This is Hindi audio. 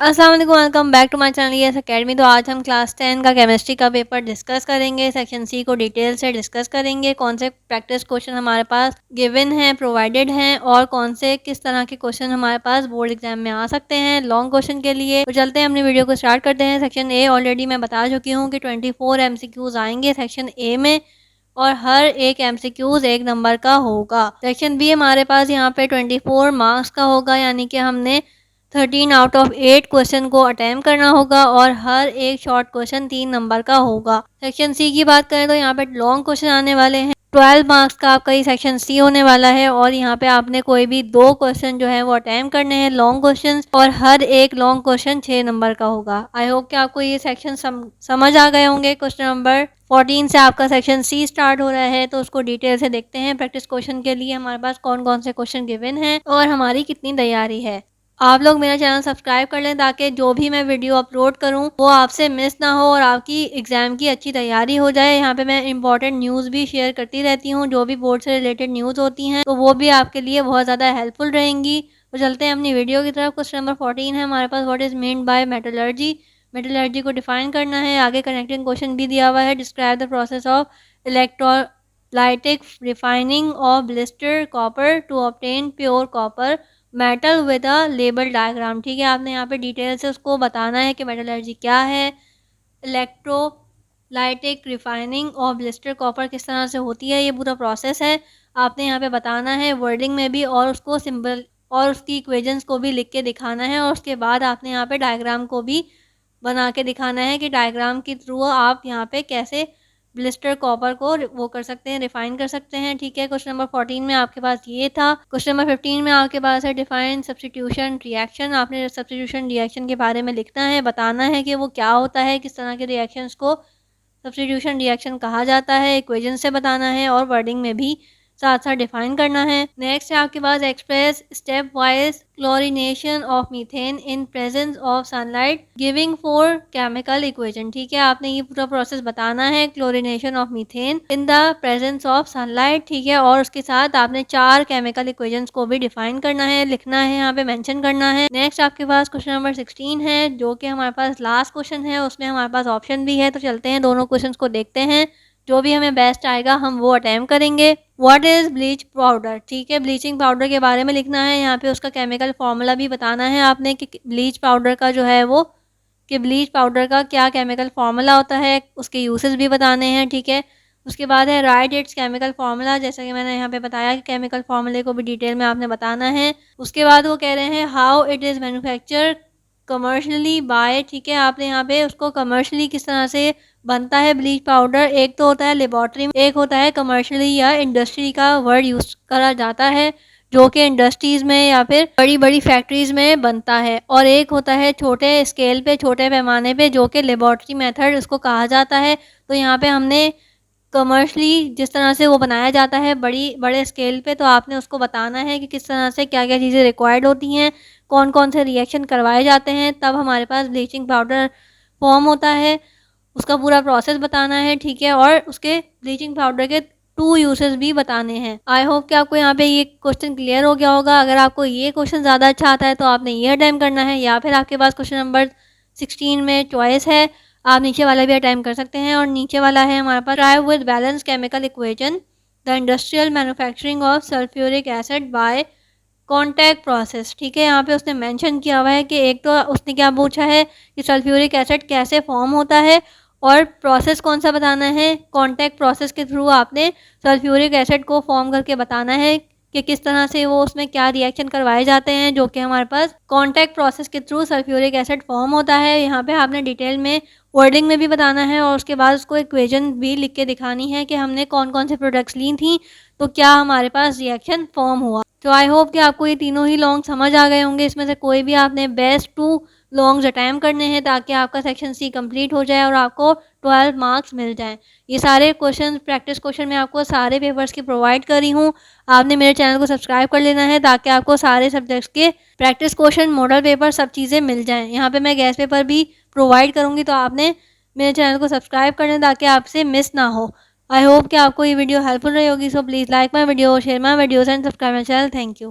अस्सलाम वालेकुम, welcome back to my channel yes academy. तो आज हम क्लास 10 का केमिस्ट्री का पेपर डिस्कस करेंगे। सेक्शन सी को डिटेल से डिस्कस करेंगे। कौन से प्रैक्टिस क्वेश्चन हमारे पास गिवन हैं, प्रोवाइडेड हैं, और कौन से किस तरह के क्वेश्चन हमारे पास बोर्ड एग्जाम में आ सकते हैं लॉन्ग क्वेश्चन के लिए। तो चलते हैं अपनी वीडियो को स्टार्ट करते हैं। सेक्शन ए ऑलरेडी मैं बता चुकी हूँ कि 24 MCQs आएंगे सेक्शन ए में, और हर एक MCQs 1 नंबर का होगा। सेक्शन बी हमारे पास यहाँ पे 24 मार्क्स का होगा, यानी कि हमने 13 आउट ऑफ 8 क्वेश्चन को अटैम्प्ट करना होगा, और हर एक शॉर्ट क्वेश्चन 3 नंबर का होगा। सेक्शन सी की बात करें तो यहाँ पे लॉन्ग क्वेश्चन आने वाले हैं। 12 मार्क्स का आपका ये सेक्शन सी होने वाला है, और यहाँ पे आपने कोई भी 2 क्वेश्चन जो है वो अटैम्प्ट करने हैं लॉन्ग क्वेश्चन, और हर एक लॉन्ग क्वेश्चन 6 नंबर का होगा। आई होप कि आपको ये सेक्शन समझ आ गए होंगे। क्वेश्चन नंबर 14 से आपका सेक्शन सी स्टार्ट हो रहा है, तो उसको डिटेल से देखते हैं। प्रैक्टिस क्वेश्चन के लिए हमारे पास कौन कौन से क्वेश्चन गिवन हैं और हमारी कितनी तैयारी है। आप लोग मेरा चैनल सब्सक्राइब कर लें ताकि जो भी मैं वीडियो अपलोड करूं वो आपसे मिस ना हो और आपकी एग्ज़ाम की अच्छी तैयारी हो जाए। यहाँ पे मैं इंपॉर्टेंट न्यूज़ भी शेयर करती रहती हूँ, जो भी बोर्ड से रिलेटेड न्यूज़ होती हैं तो वो भी आपके लिए बहुत ज़्यादा हेल्पफुल रहेंगी। तो चलते हैं अपनी वीडियो की तरफ। क्वेश्चन नंबर 14 है हमारे पास, what is mean by metallurgy. Metallurgy को डिफाइन करना है। आगे कनेक्टिंग क्वेश्चन भी दिया हुआ है, describe the process of electrolytic refining of blister copper to obtain pure copper metal with a label diagram. ठीक है, आपने यहाँ पे डिटेल से उसको बताना है कि मेटलर्जी क्या है, इलेक्ट्रोलाइटिक रिफाइनिंग और ब्लिस्टर कॉपर किस तरह से होती है, ये पूरा प्रोसेस है आपने यहाँ पे बताना है वर्डिंग में भी, और उसको सिंबल और उसकी इक्वेशंस को भी लिख के दिखाना है, और उसके बाद आपने यहाँ पे डायग्राम को भी बना के दिखाना है कि डायग्राम के थ्रू आप यहाँ पे कैसे ब्लिस्टर कॉपर को वो कर सकते हैं, रिफाइन कर सकते हैं। ठीक है, क्वेश्चन नंबर 14 में आपके पास ये था। क्वेश्चन नंबर 15 में आपके पास है डिफाइन सब्स्टिट्यूशन रिएक्शन। आपने सब्स्टिट्यूशन रिएक्शन के बारे में लिखना है, बताना है कि वो क्या होता है, किस तरह के रिएक्शंस को सब्स्टिट्यूशन रिएक्शन कहा जाता है, इक्वेशन से बताना है, और वर्डिंग में भी साथ साथ डिफाइन करना है। नेक्स्ट है आपके पास express step wise chlorination of methane in presence of sunlight giving 4 chemical equation. ठीक है, आपने ये पूरा प्रोसेस बताना है, chlorination of methane in the presence of sunlight. ठीक है, और उसके साथ आपने 4 केमिकल इक्वेशंस को भी डिफाइन करना है, लिखना है, यहाँ पे मेंशन करना है। नेक्स्ट आपके पास क्वेश्चन नंबर 16 है, जो कि हमारे पास लास्ट क्वेश्चन है, उसमें हमारे पास ऑप्शन भी है। तो चलते हैं दोनों क्वेश्चन को देखते हैं, जो भी हमें बेस्ट आएगा हम वो अटैम्प्ट करेंगे। What is bleach powder. ठीक है, ब्लीचिंग पाउडर के बारे में लिखना है, यहाँ पे उसका केमिकल फार्मूला भी बताना है आपने कि ब्लीच पाउडर का जो है वो कि ब्लीच पाउडर का क्या केमिकल फार्मूला होता है, उसके यूसेस भी बताने हैं। ठीक है, उसके बाद है राइट इट्स केमिकल फार्मूला, जैसा कि मैंने यहाँ पे बताया कि केमिकल फार्मूले को भी डिटेल में आपने बताना है। उसके बाद वो कह रहे हैं how it is manufacture commercially by. ठीक है, आपने यहाँ पे उसको कमर्शियली किस तरह से बनता है ब्लीच पाउडर, एक तो होता है लेबॉर्ट्री में, एक होता है कमर्शियली या इंडस्ट्री का वर्ड यूज़ करा जाता है जो कि इंडस्ट्रीज़ में या फिर बड़ी बड़ी फैक्ट्रीज़ में बनता है, और एक होता है छोटे स्केल पे, छोटे पैमाने पे, जो कि लेबॉर्ट्री मेथड उसको कहा जाता है। तो यहाँ पे हमने कमर्शली जिस तरह से वो बनाया जाता है बड़े स्केल पे, तो आपने उसको बताना है कि किस तरह से क्या क्या चीज़ें रिक्वायर्ड होती हैं, कौन कौन से रिएक्शन करवाए जाते हैं, तब हमारे पास ब्लीचिंग पाउडर फॉर्म होता है, उसका पूरा प्रोसेस बताना है। ठीक है, और उसके ब्लीचिंग पाउडर के 2 यूसेस भी बताने हैं। आई होप कि आपको यहाँ पे ये क्वेश्चन क्लियर हो गया होगा। अगर आपको ये क्वेश्चन ज़्यादा अच्छा आता है तो आपने ये अटेम्प्ट करना है, या फिर आपके पास क्वेश्चन नंबर 16 में चॉइस है, आप नीचे वाला भी अटेम्प्ट कर सकते हैं। और नीचे वाला है हमारे पास try with balance chemical equation the industrial manufacturing of sulphuric acid by contact process. ठीक है, यहाँ पे उसने मेंशन किया हुआ है कि एक तो उसने क्या पूछा है कि सल्फ्यूरिक एसिड कैसे फॉर्म होता है, और प्रोसेस कौन सा बताना है, कॉन्टैक्ट प्रोसेस के थ्रू आपने सल्फ्यूरिक एसिड को फॉर्म करके बताना है कि किस तरह से वो उसमें क्या रिएक्शन करवाए जाते हैं, जो कि हमारे पास कॉन्टैक्ट प्रोसेस के थ्रू सल्फ्यूरिक एसिड फॉर्म होता है। यहाँ पे आपने डिटेल में वर्डिंग में भी बताना है, और उसके बाद उसको इक्वेशन भी लिख के दिखानी है कि हमने कौन कौन से प्रोडक्ट्स ली थी तो क्या हमारे पास रिएक्शन फॉर्म हुआ। तो आई होप कि आपको ये तीनों ही लॉन्ग समझ आ गए होंगे। इसमें से कोई भी आपने बेस्ट 2 लॉन्ग्स अटैम्प्ट करने हैं ताकि आपका सेक्शन सी कंप्लीट हो जाए और आपको 12 मार्क्स मिल जाएं। ये सारे क्वेश्चन प्रैक्टिस क्वेश्चन मैं आपको सारे पेपर्स की प्रोवाइड करी हूँ। आपने मेरे चैनल को सब्सक्राइब कर लेना है ताकि आपको सारे सब्जेक्ट्स के प्रैक्टिस क्वेश्चन, मॉडल पेपर, सब चीज़ें मिल जाएँ। यहाँ पर मैं गैस पेपर भी प्रोवाइड करूँगी, तो आपने मेरे चैनल को सब्सक्राइब कर लें ताकि आपसे मिस ना हो। आई होप कि आपको ये वीडियो हेल्पफुल रही होगी। So please like my video, share my videos and subscribe my channel. Thank you.